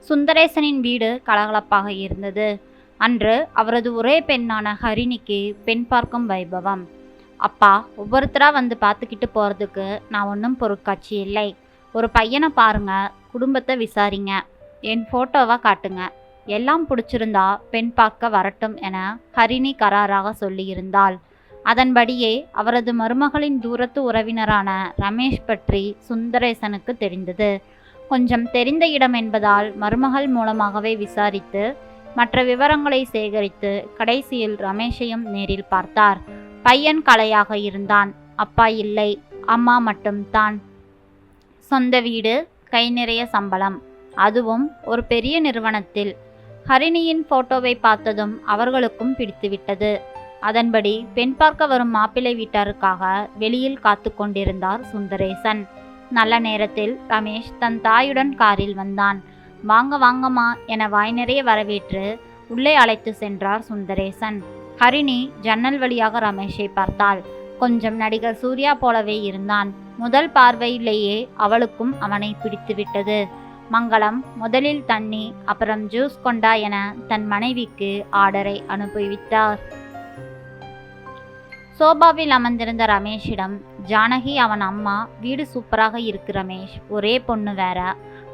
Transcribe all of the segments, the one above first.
சுந்தரேசனின் வீடு கலகலப்பாக இருந்தது. அன்று அவரது ஒரே பெண்ணான ஹரிணிக்கு பெண் பார்க்கும் வைபவம். அப்பா, ஒவ்வொருத்தரா வந்து பார்த்துக்கிட்டு போகிறதுக்கு நான் ஒன்றும் பொருட்காட்சி இல்லை. ஒரு பையனை பாருங்க, குடும்பத்தை விசாரிங்க, என் ஃபோட்டோவை காட்டுங்க, எல்லாம் பிடிச்சிருந்தா பெண் பார்க்க வரட்டும் என ஹரிணி கராராக சொல்லியிருந்தாள். அதன்படியே அவரது மருமகளின் தூரத்து உறவினரான ரமேஷ் பற்றி சுந்தரேசனுக்கு தெரிந்தது. கொஞ்சம் தெரிந்த இடம் என்பதால் மருமகள் மூலமாகவே விசாரித்து மற்ற விவரங்களை சேகரித்து கடைசியில் ரமேஷையும் நேரில் பார்த்தார். பையன் கலையாக இருந்தான். அப்பா இல்லை, அம்மா மட்டும்தான். சொந்த வீடு, கை நிறைய சம்பளம், அதுவும் ஒரு பெரிய நிறுவனத்தில். ஹரிணியின் போட்டோவை பார்த்ததும் அவர்களுக்கும் பிடித்துவிட்டது. அதன்படி பெண் பார்க்க வரும் மாப்பிள்ளை வீட்டாருக்காக வெளியில் காத்து கொண்டிருந்தார் சுந்தரேசன். நல்ல நேரத்தில் ரமேஷ் தன் தாயுடன் காரில் வந்தான். வாங்க வாங்கம்மா என வாய் நிறைய வரவேற்று உள்ளே அழைத்து சென்றார் சுந்தரேசன். ஹரிணி ஜன்னல் வழியாக ரமேஷை பார்த்தாள். கொஞ்சம் நடிகர் சூர்யா போலவே இருந்தான். முதல் பார்வையிலேயே அவளுக்கும் அவனை பிடித்துவிட்டது. மங்களம், முதலில் தண்ணி, அப்புறம் ஜூஸ் கொண்டா என தன் மனைவிக்கு ஆர்டரை அனுப்பிவிட்டார். சோபாவில் அமர்ந்திருந்த ரமேஷிடம் ஜானகி அவன் அம்மா, வீடு சூப்பராக இருக்கு ரமேஷ், ஒரே பொண்ணு வேற,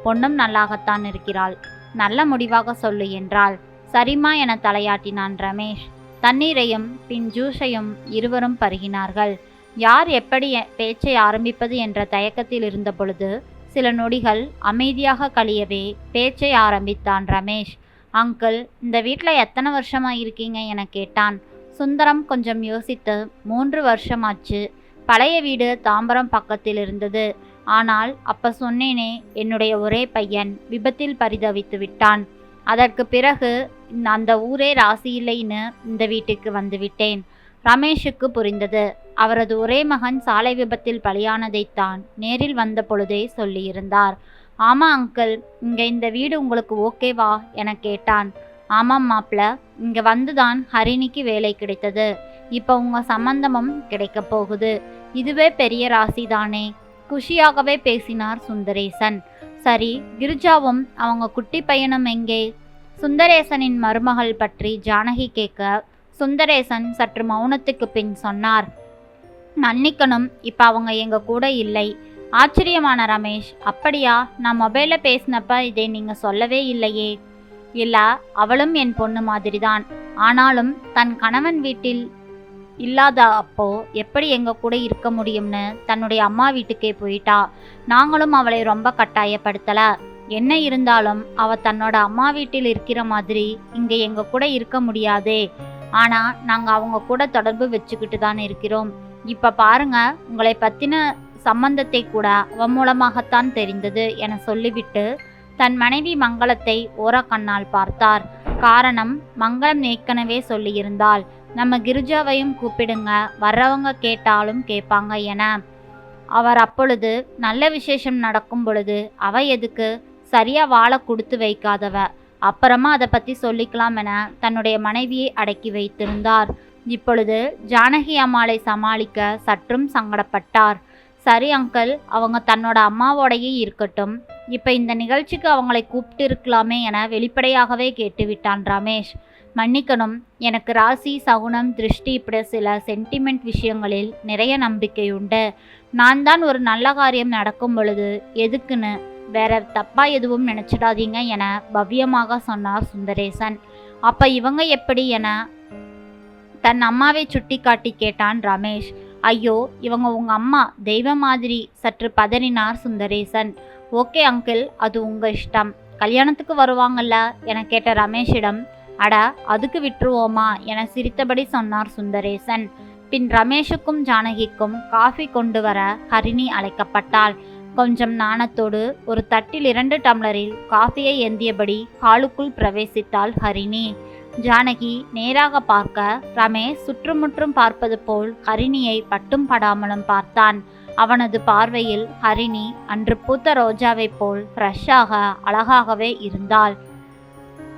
பொண்ணும் நல்லாகத்தான் இருக்கிறாள், நல்ல முடிவாக சொல்லு என்றாள். சரிம்மா என தலையாட்டினான் ரமேஷ். தண்ணீரையும் பின் ஜூஸையும் இருவரும் பருகினார்கள். யார் எப்படி பேச்சை ஆரம்பிப்பது என்ற தயக்கத்தில் இருந்த பொழுது சில நொடிகள் அமைதியாக கழியவே பேச்சை ஆரம்பித்தான் ரமேஷ். அங்கிள், இந்த வீட்டில் எத்தனை வருஷமா இருக்கீங்க என கேட்டான். சுந்தரம் கொஞ்சம் யோசித்து 3 வருஷமாச்சு. பழைய வீடு தாம்பரம் பக்கத்தில் இருந்தது. ஆனால் அப்ப சொன்னேனே, என்னுடைய ஒரே பையன் விபத்தில் பரிதவித்து விட்டான். அதற்கு பிறகு அந்த ஊரே ராசி இல்லைன்னு இந்த வீட்டுக்கு வந்துவிட்டேன். ரமேஷுக்கு புரிந்தது. அவரது ஒரே மகன் சாலை விபத்தில் பலியானதைத்தான் நேரில் வந்த பொழுதே சொல்லியிருந்தார். ஆமா அங்கிள், இந்த வீடு உங்களுக்கு ஓகேவா என கேட்டான். ஆமாம் மாப்பிள்ள, இங்க வந்துதான் ஹரிணிக்கு வேலை கிடைத்தது. இப்போ உங்க சம்பந்தமும் கிடைக்க போகுது. இதுவே பெரிய ராசி தானே. குஷியாகவே பேசினார் சுந்தரேசன். சரி, கிரிஜாவும் அவங்க குட்டி பையனும் எங்கே? சுந்தரேசனின் மருமகள் பற்றி ஜானகி கேட்க சுந்தரேசன் சற்று மௌனத்துக்கு பின் சொன்னார். மன்னிக்கணும், இப்போ அவங்க எங்க கூட இல்லை. ஆச்சரியமான ரமேஷ், அப்படியா? நான் மொபைலில் பேசினப்ப இதை நீங்க சொல்லவே இல்லையே. இல்ல, அவளும் என் பொண்ணு மாதிரிதான். ஆனாலும் தன் கணவன் வீட்டில் இல்லாத அப்போ எப்படி எங்க கூட இருக்க முடியும்னு தன்னுடைய அம்மா வீட்டுக்கே போயிட்டா. நாங்களும் அவளை ரொம்ப கட்டாயப்படுத்தல. என்ன இருந்தாலும் அவ தன்னோட அம்மா வீட்டில் இருக்கிற மாதிரி இங்க எங்க கூட இருக்க முடியாதே. ஆனா நாங்க அவங்க கூட தொடர்பு வச்சுக்கிட்டு தான் இருக்கிறோம். இப்ப பாருங்க, உங்களை பத்தின சம்பந்தத்தை கூட அவ மூலமாகத்தான் தெரிந்தது என சொல்லிவிட்டு தன் மனைவி மங்களத்தை ஓரக்கண்ணால் பார்த்தார். காரணம், மங்களம் ஏற்கனவே சொல்லியிருந்தாள், நம்ம கிரிஜாவையும் கூப்பிடுங்க, வர்றவங்க கேட்டாலும் கேட்பாங்க என. அவர் அப்பொழுது நல்ல விசேஷம் நடக்கும் பொழுது அவ எதுக்கு, சரியா வாழை கொடுத்து வைக்காதவ, அப்புறமா அதை பற்றி சொல்லிக்கலாம் என தன்னுடைய மனைவியை அடக்கி வைத்திருந்தார். இப்பொழுது ஜானகி அம்மாளை சமாளிக்க சற்றும் சங்கடப்பட்டார். சரி அங்கிள், அவங்க தன்னோட அம்மாவோடையே இருக்கட்டும். இப்போ இந்த நிகழ்ச்சிக்கு அவங்களை கூப்பிட்டு இருக்கலாமே என வெளிப்படையாகவே கேட்டுவிட்டான் ரமேஷ். மன்னிக்கணும், எனக்கு ராசி, சகுனம், திருஷ்டி இப்படி சில சென்டிமெண்ட் விஷயங்களில் நிறைய நம்பிக்கை உண்டு. நான் தான் ஒரு நல்ல காரியம் நடக்கும் பொழுது எதுக்குன்னு வேற தப்பா எதுவும் நினைச்சிடாதீங்க என பவ்யமாக சொன்னார் சுந்தரேசன். அப்ப இவங்க எப்படி என தன் அம்மாவை சுட்டி காட்டி கேட்டான் ரமேஷ். ஐயோ, இவங்க உங்க அம்மா, தெய்வ மாதிரி சற்று பதறினார் சுந்தரேசன். ஓகே அங்கிள், அது உங்க இஷ்டம். கல்யாணத்துக்கு வருவாங்கல்ல என கேட்ட ரமேஷிடம், அட அதுக்கு விட்டுருவோமா என சிரித்தபடி சொன்னார் சுந்தரேசன். பின் ரமேஷுக்கும் ஜானகிக்கும் காஃபி கொண்டு வர ஹரிணி அழைக்கப்பட்டாள். கொஞ்சம் நாணத்தோடு ஒரு தட்டில் 2 டம்ளரில் காஃபியை ஏந்தியபடி ஹாலுக்குள் பிரவேசித்தாள் ஹரிணி. ஜானகி நேராக பார்க்க ரமேஷ் சுற்றுமுற்றும் பார்ப்பது போல் ஹரிணியை பட்டும் படாமலும் பார்த்தான். அவனது பார்வையில் ஹரிணி அன்று பூத்த ரோஜாவை போல் ஃப்ரெஷ்ஷாக அழகாகவே இருந்தாள்.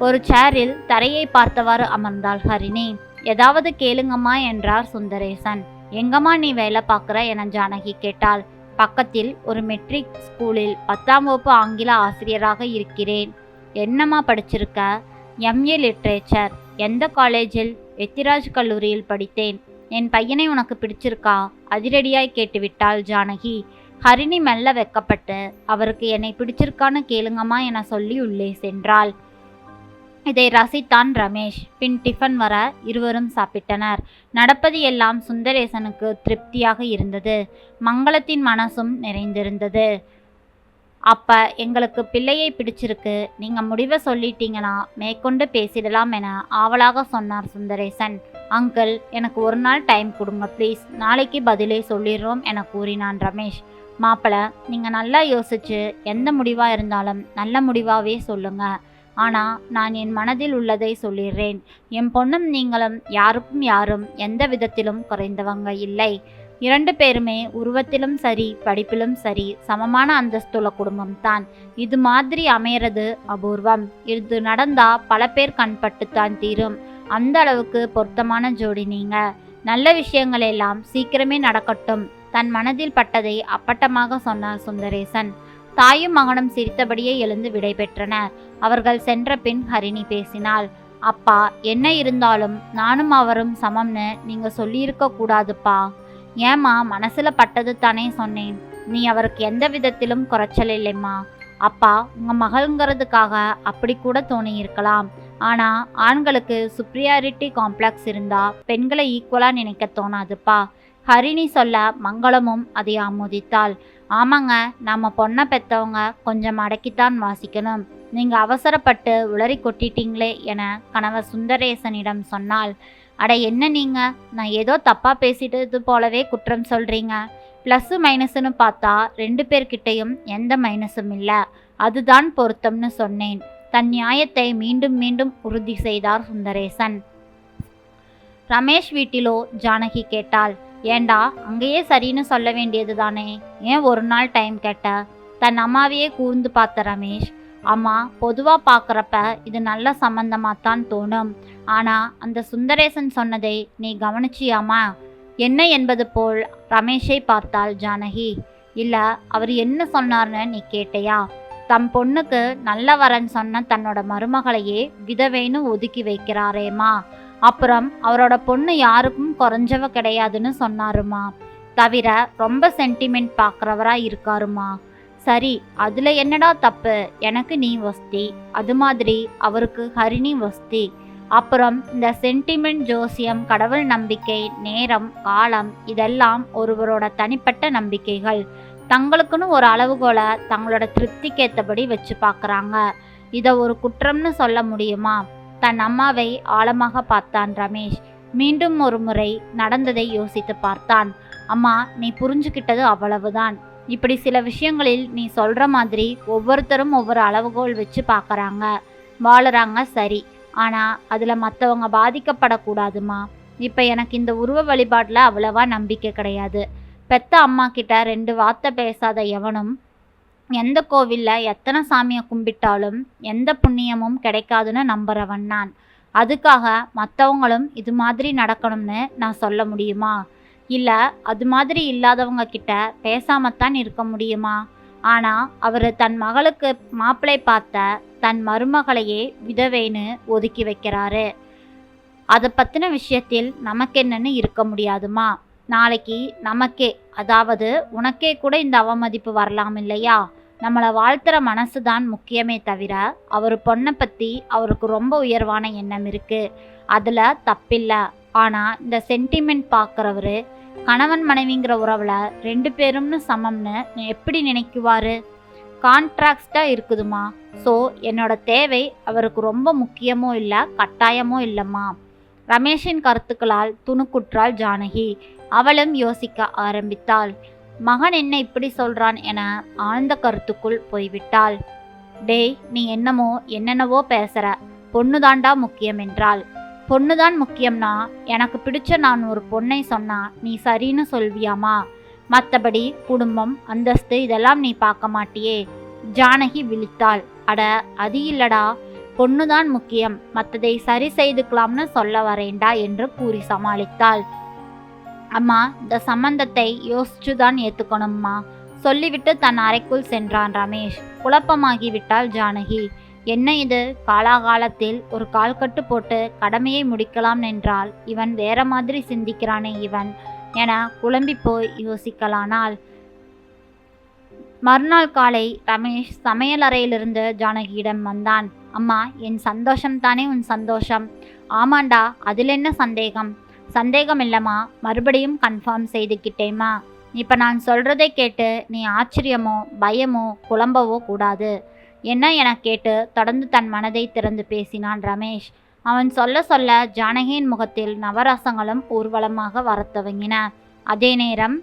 ஒரு சேரில் தரையை பார்த்தவாறு அமர்ந்தாள் ஹரிணி. ஏதாவது கேளுங்கம்மா என்றார் சுந்தரேசன். எங்கம்மா நீ வேலை பார்க்குற என ஜானகி கேட்டாள். பக்கத்தில் ஒரு மெட்ரிக் ஸ்கூலில் 10ஆம் வகுப்பு ஆங்கில ஆசிரியராக இருக்கிறேன். என்னம்மா படிச்சிருக்க? MA literature. எந்த காலேஜில்? எத்திராஜ் கல்லூரியில் படித்தேன். என் பையனை உனக்கு பிடிச்சிருக்கா? அதிரடியாய் கேட்டுவிட்டாள் ஜானகி. ஹரிணி மெல்ல வெக்கப்பட்டு, அவருக்கு என்னை பிடிச்சிருக்கான்னு கேளுங்கம்மா என சொல்லி உள்ளே சென்றாள். இதை ரசித்தான் ரமேஷ். பின் டிஃபன் வர இருவரும் சாப்பிட்டனர். நடப்பது எல்லாம் சுந்தரேசனுக்கு திருப்தியாக இருந்தது. மங்களத்தின் மனசும் நிறைந்திருந்தது. அப்ப எங்களுக்கு பிள்ளையை பிடிச்சிருக்கு, நீங்க முடிவை சொல்லிட்டீங்கன்னா மேற்கொண்டு பேசிடலாம் என ஆவலாக சொன்னார் சுந்தரேசன். அங்கிள், எனக்கு ஒரு நாள் டைம் கொடுங்க ப்ளீஸ், நாளைக்கு பதிலே சொல்லிடுறோம் என கூறினான் ரமேஷ். மாப்பிள்ள, நீங்க நல்லா யோசிச்சு எந்த முடிவா இருந்தாலும் நல்ல முடிவாவே சொல்லுங்க. ஆனால் நான் என் மனதில் உள்ளதை சொல்லிடுறேன். என் பொண்ணும் நீங்களும் யாரும் எந்த விதத்திலும் குறைந்தவங்க இல்லை. 2 பேருமே உருவத்திலும் சரி படிப்பிலும் சரி சமமான அந்தஸ்துள்ள குடும்பம்தான். இது மாதிரி அமையறது அபூர்வம். இது நடந்தா பல பேர் கண்பட்டுத்தான் தீரும். அந்த அளவுக்கு பொருத்தமான ஜோடி நீங்க. நல்ல விஷயங்கள் எல்லாம் சீக்கிரமே நடக்கட்டும். தன் மனதில் பட்டதை அப்பட்டமாக சொன்னார் சுந்தரேசன். தாயும் மகனும் சிரித்தபடியே எழுந்து விடை பெற்றனர். அவர்கள் சென்ற பின் ஹரிணி பேசினாள். அப்பா, என்ன இருந்தாலும் நானும் அவரும் சமம்னு நீங்க சொல்லியிருக்க கூடாதுப்பா. ஏம்மா, மனசுல பட்டது தானே சொன்னேன். நீ அவருக்கு எந்த விதத்திலும் குறைச்சல் இல்லைம்மா. அப்பா, உங்க மகள்ங்கிறதுக்காக அப்படி கூட தோணியிருக்கலாம். ஆனா ஆண்களுக்கு சுப்ரியாரிட்டி காம்ப்ளெக்ஸ் இருந்தா பெண்களை ஈக்குவலா நினைக்க தோணாதுப்பா. ஹரிணி சொல்ல மங்களமும் அதை ஆமோதித்தாள். ஆமாங்க, நம்ம பொண்ணை பெற்றவங்க கொஞ்சம் அடக்கித்தான் வாசிக்கணும். நீங்க அவசரப்பட்டு உளறி கொட்டிட்டீங்களே என கணவர் சுந்தரேசனிடம் சொன்னாள். அட என்ன நீங்க, நான் ஏதோ தப்பா பேசிட்டது போலவே குற்றம் சொல்றீங்க. ப்ளஸ்ஸு மைனஸ்னு பார்த்தா 2 பேர்கிட்டையும் எந்த மைனஸும் இல்லை. அதுதான் பொருத்தம்னு சொன்னேன். தன் நியாயத்தை மீண்டும் மீண்டும் உறுதி செய்தார் சுந்தரேசன். ரமேஷ் வீட்டிலோ ஜானகி கேட்டாள். ஏண்டா, அங்கேயே சரின்னு சொல்ல வேண்டியது தானே, ஏன் ஒரு நாள் டைம் கேட்ட? தன் அம்மாவையே கூர்ந்து பார்த்த ரமேஷ். அம்மா, பொதுவாக பார்க்குறப்ப இது நல்ல சம்பந்தமாகத்தான் தோணும். ஆனால் அந்த சுந்தரேசன் சொன்னதை நீ கவனிச்சியாமா என்ன என்பது போல் ரமேஷை பார்த்தாள் ஜானகி. இல்லை, அவர் என்ன சொன்னார்னு நீ கேட்டையா? தம் பொண்ணுக்கு நல்ல வரன் சொன்ன தன்னோட மருமகளையே விதவைன்னு ஒதுக்கி வைக்கிறாரேம்மா. அப்புறம் அவரோட பொண்ணு யாருக்கும் குறைஞ்சவ கிடையாதுன்னு சொன்னாருமா. தவிர ரொம்ப சென்டிமெண்ட் பார்க்குறவரா இருக்காருமா. சரி, அதில் என்னடா தப்பு? எனக்கு நீ வஸ்தி, அது மாதிரி அவருக்கு ஹரிணி வஸ்தி. அப்புறம் இந்த சென்டிமெண்ட், ஜோசியம், கடவுள் நம்பிக்கை, நேரம், காலம் இதெல்லாம் ஒருவரோட தனிப்பட்ட நம்பிக்கைகள். தங்களுக்குன்னு ஒரு அளவுகோலை தங்களோட திருப்திக்கேற்றபடி வச்சு பார்க்குறாங்க. இதை ஒரு குற்றம்னு சொல்ல முடியுமா? தன் அம்மாவை ஆழமாக பார்த்தான் ரமேஷ். மீண்டும் ஒரு முறை நடந்ததை யோசித்து பார்த்தான். அம்மா, நீ புரிஞ்சுக்கிட்டது அவ்வளவுதான். இப்படி சில விஷயங்களில் நீ சொல்கிற மாதிரி ஒவ்வொருத்தரும் ஒவ்வொரு அளவுகோல் வச்சு பார்க்குறாங்க, வாழுறாங்க, சரி. ஆனால் அதில் மற்றவங்க பாதிக்கப்படக்கூடாதுமா. இப்போ எனக்கு இந்த உருவ வழிபாட்டில் அவ்வளவா நம்பிக்கை கிடையாது. பெத்த அம்மா கிட்ட 2 வார்த்தை பேசாத எவனும் எந்த கோவிலில் எத்தனை சாமியை கும்பிட்டாலும் எந்த புண்ணியமும் கிடைக்காதுன்னு நம்புறவன் நான். அதுக்காக மற்றவங்களும் இது மாதிரி நடக்கணும்னு நான் சொல்ல முடியுமா? இல்லை, அது மாதிரி இல்லாதவங்க கிட்ட பேசாமத்தான் இருக்க முடியுமா? ஆனால் அவர் தன் மகளுக்கு மாப்பிள்ளை பார்த்த தன் மருமகளையே விதவைன்னு ஒதுக்கி வைக்கிறாரு. அதை பற்றின விஷயத்தில் நமக்கென்னன்னு இருக்க முடியாதுமா. நாளைக்கு நமக்கே, அதாவது உனக்கே கூட இந்த அவமதிப்பு வரலாம் இல்லையா? நம்மளை வாழ்த்துற மனசு தான் முக்கியமே தவிர அவர் பொண்ணை பற்றி அவருக்கு ரொம்ப உயர்வான எண்ணம் இருக்குது, அதில் தப்பில்லை. ஆனால் இந்த சென்டிமெண்ட் பார்க்குறவர் கணவன் மனைவிங்கிற உறவில் 2 பேரும்னு சமம்னு எப்படி நினைக்குவார்? கான்ட்ராக்டாக இருக்குதுமா. ஸோ என்னோட தேவை அவருக்கு ரொம்ப முக்கியமோ இல்லை, கட்டாயமோ இல்லைம்மா. ரமேஷின் கருத்துக்களால் துணுக்குற்றாள் ஜானகி. அவளும் யோசிக்க ஆரம்பித்தாள். மகன் என்ன இப்படி சொல்றான் என ஆழ்ந்த கருத்துக்குள் போய்விட்டாள். டேய், நீ என்னென்னவோ பேசுற, பொண்ணுதாண்டா முக்கியம் என்றாள். பொண்ணுதான் முக்கியம்னா எனக்கு பிடிச்ச நான் ஒரு பொண்ணை சொன்னா நீ சரின்னு சொல்வியாமா? மற்றபடி குடும்பம், அந்தஸ்து இதெல்லாம் நீ பார்க்க மாட்டியே? ஜானகி விழித்தாள். அட, அது இல்லடா, பொண்ணுதான் முக்கியம், மற்றதை சரி செய்துக்கலாம்னு சொல்ல வரேண்டா என்று கூறி சமாளித்தாள். அம்மா, இந்த சம்பந்தத்தை யோசிச்சுதான் ஏற்றுக்கணும்மா சொல்லிவிட்டு தன் அறைக்குள் சென்றான் ரமேஷ். குழப்பமாகிவிட்டாள் ஜானகி. என்ன இது, காலாகாலத்தில் ஒரு கால்கட்டு போட்டு கடமையை முடிக்கலாம் என்றால் இவன் வேற மாதிரி சிந்திக்கிறானே இவன் என குழம்பி போய் யோசிக்கலானாள். மறுநாள் காலை ரமேஷ் சமையலறையிலிருந்து ஜானகியிடம் வந்தான். அம்மா, என் சந்தோஷம் தானே உன் சந்தோஷம். ஆமாண்டா, அதில் என்ன சந்தேகம்? சந்தேகம் இல்லைம்மா, மறுபடியும் கன்ஃபார்ம் செய்துக்கிட்டேம்மா. இப்போ நான் சொல்கிறதை கேட்டு நீ ஆச்சரியமோ பயமோ குழம்பவோ கூடாது. என்ன என கேட்டு தொடர்ந்து தன் மனதை திறந்து பேசினான் ரமேஷ். அவன் சொல்ல சொல்ல ஜானகியின் முகத்தில் நவரசங்களும் ஊர்வலமாக வரத் துவங்கின. அதே நேரம்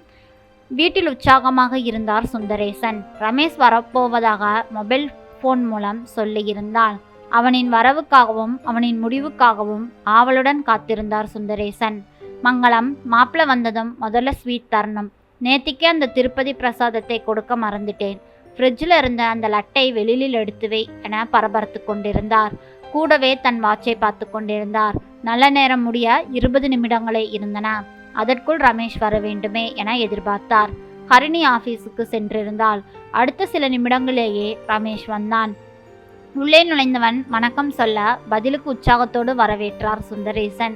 வீட்டில் உற்சாகமாக இருந்தார் சுந்தரேசன். ரமேஷ் வரப்போவதாக மொபைல் போன் மூலம் சொல்லியிருந்தாள். அவனின் வரவுக்காகவும் அவனின் முடிவுக்காகவும் ஆவலுடன் காத்திருந்தார் சுந்தரேசன். மங்களம், மாப்பிள்ளை வந்ததும் முதல்ல ஸ்வீட் தரணும். நேத்திக்கே அந்த திருப்பதி பிரசாதத்தை கொடுக்க மறந்துட்டேன். ஃப்ரிட்ஜில் இருந்த அந்த லட்டை வெளியில் எடுத்து வை என பரபரத்து கொண்டிருந்தார். கூடவே தன் வாட்சை பார்த்து கொண்டிருந்தார். நல்ல நேரம் முடிய 20 நிமிடங்களே இருந்தன. அதற்குள் ரமேஷ் வர வேண்டுமே என எதிர்பார்த்தார். ஹரிணி ஆபீஸுக்கு சென்றிருந்தாள். அடுத்த சில நிமிடங்களேயே ரமேஷ் வந்தான். உள்ளே நுழைந்தவன் வணக்கம் சொல்ல பதிலுக்கு உற்சாகத்தோடு வரவேற்றார் சுந்தரேசன்.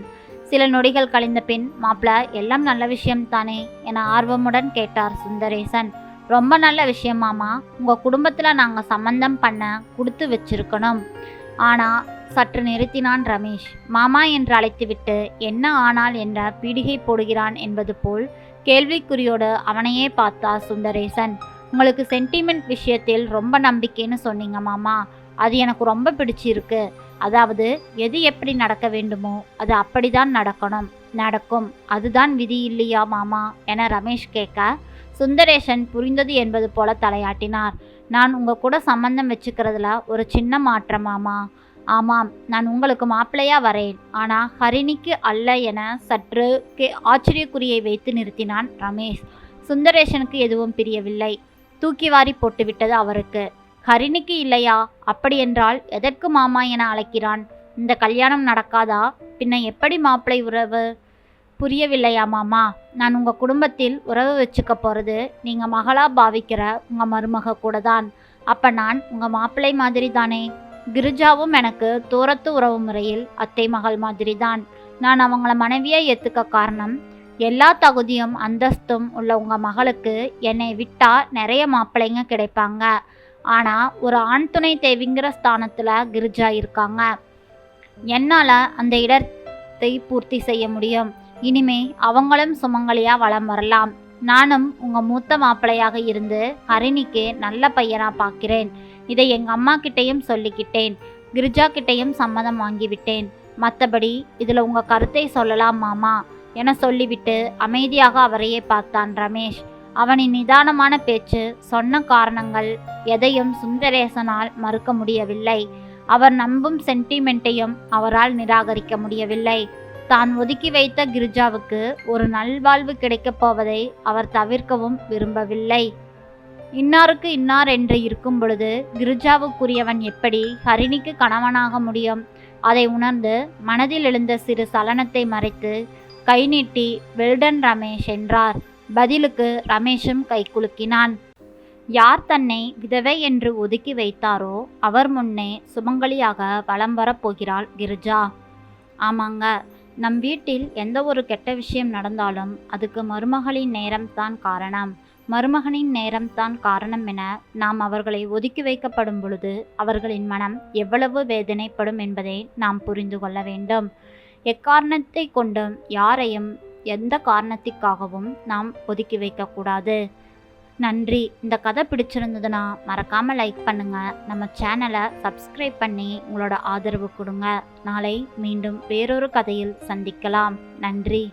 சில நொடிகள் கழிந்த பின், மாப்பிள்ள, எல்லாம் நல்ல விஷயம் தானே என ஆர்வமுடன் கேட்டார் சுந்தரேசன். ரொம்ப நல்ல விஷயம் மாமா. உங்கள் குடும்பத்தில் நாங்கள் சம்மந்தம் பண்ண கொடுத்து வச்சிருக்கணும். ஆனால் சற்று நிறுத்தினான் ரமேஷ். மாமா என்று அழைத்துவிட்டு என்ன ஆனால் என்ற பீடிகை போடுகிறான் என்பது போல் கேள்விக்குறியோடு அவனையே பார்த்தார் சுந்தரேசன். உங்களுக்கு சென்டிமெண்ட் விஷயத்தில் ரொம்ப நம்பிக்கைன்னு சொன்னீங்க மாமா. அது எனக்கு ரொம்ப பிடிச்சிருக்கு. அதாவது எது எப்படி நடக்க வேண்டுமோ அது அப்படிதான் நடக்கும். அதுதான் விதி இல்லையா மாமா என ரமேஷ் கேட்க, சுந்தரேசன் புரிந்தது என்பது போல தலையாட்டினார். நான் உங்கள் கூட சம்பந்தம் வச்சுக்கிறதுல ஒரு சின்ன மாற்றம் மாமா. ஆமாம், நான் உங்களுக்கு மாப்பிள்ளையா வரேன். ஆனால் ஹரிணிக்கு அல்ல என சற்று ஆச்சரியக்குறியை வைத்து நிறுத்தினான் ரமேஷ். சுந்தரேசனுக்கு எதுவும் பிரியவில்லை. தூக்கி வாரி போட்டுவிட்டது அவருக்கு. ஹரிணிக்கு இல்லையா? அப்படியென்றால் எதற்கு மாமா என அழைக்கிறான்? இந்த கல்யாணம் நடக்காதா? பின்ன எப்படி மாப்பிள்ளை உறவு? புரியவில்லையா மாமா? நான் உங்கள் குடும்பத்தில் உறவு வச்சுக்க போகிறது நீங்கள் மகளா பாவிக்கிற உங்கள் மருமக கூட தான். அப்போ நான் உங்கள் மாப்பிள்ளை மாதிரி தானே. கிரிஜாவும் எனக்கு தூரத்து உறவு முறையில் அத்தை மகள் மாதிரி தான். நான் அவங்கள மனைவியை ஏற்றுக்க காரணம், எல்லா தகுதியும் அந்தஸ்தும் உள்ள உங்கள் மகளுக்கு என்னை விட்டால் நிறைய மாப்பிள்ளைங்க கிடைப்பாங்க. ஆனால் ஒரு ஆண் துணை தேவிங்கிற ஸ்தானத்தில் கிரிஜா இருக்காங்க. என்னால் அந்த இடத்தை பூர்த்தி செய்ய முடியும். இனிமே அவங்களும் சுமங்கலியாக வளம் வரலாம். நானும் உங்கள் மூத்த மாப்பிள்ளையாக இருந்து ஹரிணிக்கு நல்ல பையனாக பார்க்கிறேன். இதை எங்கள் அம்மா கிட்டேயும் சொல்லிக்கிட்டேன். கிரிஜா கிட்டேயும் சம்மதம் வாங்கிவிட்டேன். மற்றபடி இதில் உங்கள் கருத்தை சொல்லலாம் மாமா என சொல்லிவிட்டு அமைதியாக அவரையே பார்த்தான் ரமேஷ். அவனின் நிதானமான பேச்சு, சொன்ன காரணங்கள் எதையும் சுந்தரேசனால் மறுக்க முடியவில்லை. அவர் நம்பும் சென்டிமெண்ட்டையும் அவரால் நிராகரிக்க முடியவில்லை. தான் ஒதுக்கி வைத்த கிரிஜாவுக்கு ஒரு நல்வாழ்வு கிடைக்கப் போவதை அவர் தவிர்க்கவும் விரும்பவில்லை. இன்னாருக்கு இன்னார் என்று இருக்கும் பொழுது கிரிஜாவுக்குரியவன் எப்படி ஹரிணிக்கு கணவனாக முடியும்? அதை உணர்ந்து மனதில் எழுந்த சிறு சலனத்தை மறைத்து கை நீட்டி வெல்டன் ரமேஷ் என்றார். பதிலுக்கு ரமேஷும் கை குலுக்கினான். யார் தன்னை விதவை என்று ஒதுக்கி வைத்தாரோ அவர் முன்னே சுமங்கலியாக வலம் வரப்போகிறாள் கிரிஜா. ஆமாங்க, நம் வீட்டில் எந்த ஒரு கெட்ட விஷயம் நடந்தாலும் அதுக்கு மருமகளின் நேரம்தான் காரணம். மருமகனின் நேரம்தான் காரணம் என நாம் அவர்களை ஒதுக்கி வைக்கப்படும் பொழுது அவர்களின் மனம் எவ்வளவு வேதனைப்படும் என்பதை நாம் புரிந்து கொள்ள வேண்டும். எக்காரணத்தை கொண்டும் யாரையும் எந்த காரணத்திற்காகவும் நாம் ஒதுக்கி வைக்கக்கூடாது. நன்றி. இந்த கதை பிடிச்சிருந்ததுன்னா மறக்காமல் லைக் பண்ணுங்கள். நம்ம சேனலை சப்ஸ்கிரைப் பண்ணி உங்களோட ஆதரவு கொடுங்க. நாளை மீண்டும் வேறொரு கதையில் சந்திக்கலாம். நன்றி.